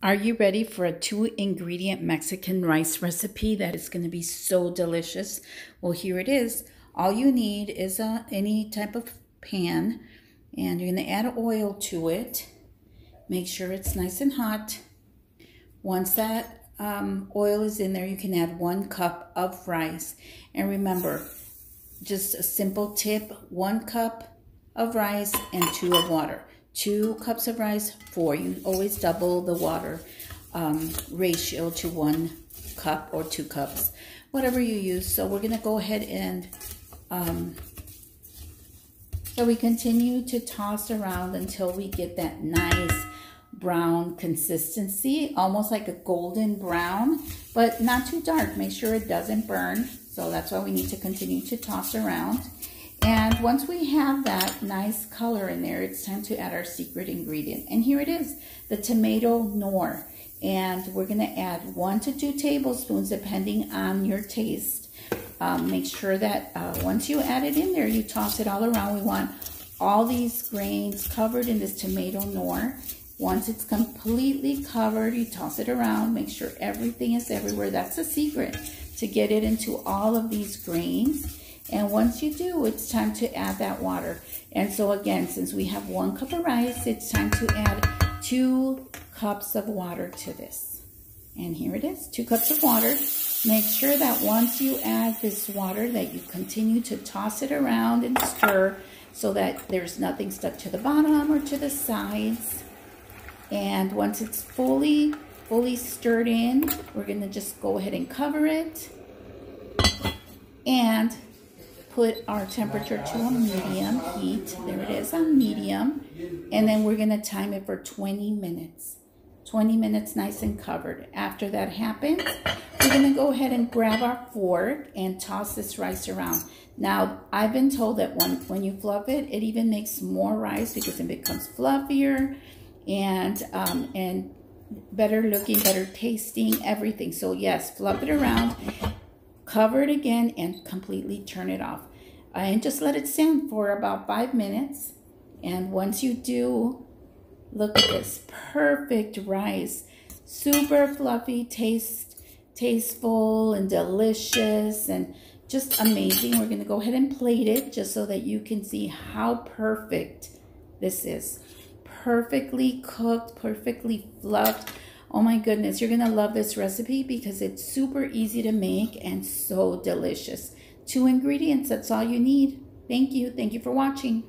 Are you ready for a 2-ingredient Mexican rice recipe that is going to be so delicious? Well, here it is. All you need is any type of pan, and you're going to add oil to it. Make sure it's nice and hot. Once that oil is in there, you can add 1 cup of rice. And remember, just a simple tip, 1 cup of rice and 2 of water. 2 cups of rice, 4. You always double the water ratio to 1 cup or 2 cups, whatever you use. So we're gonna go ahead and so we continue to toss around until we get that nice brown consistency, almost like a golden brown, but not too dark. Make sure it doesn't burn. So that's why we need to continue to toss around. And once we have that nice color in there, it's time to add our secret ingredient. And here it is, the tomato Knorr. And we're gonna add 1 to 2 tablespoons depending on your taste. Make sure that once you add it in there, you toss it all around. We want all these grains covered in this tomato Knorr. Once it's completely covered, you toss it around. Make sure everything is everywhere. That's the secret, to get it into all of these grains. And once you do, it's time to add that water. And so again, since we have 1 cup of rice, it's time to add 2 cups of water to this. And here it is, 2 cups of water. Make sure that once you add this water that you continue to toss it around and stir so that there's nothing stuck to the bottom or to the sides. And once it's fully stirred in, we're gonna just go ahead and cover it and put our temperature to a medium heat. There it is, on medium. And then we're gonna time it for 20 minutes. 20 minutes nice and covered. After that happens, we're gonna go ahead and grab our fork and toss this rice around. Now, I've been told that when you fluff it, it even makes more rice because it becomes fluffier and better looking, better tasting, everything. So yes, fluff it around, cover it again, and completely turn it off. And just let it stand for about 5 minutes. And once you do, look at this perfect rice. Super fluffy, tasteful and delicious and just amazing. We're gonna go ahead and plate it just so that you can see how perfect this is. Perfectly cooked, perfectly fluffed. Oh my goodness, you're gonna love this recipe because it's super easy to make and so delicious. 2 ingredients, that's all you need. Thank you for watching.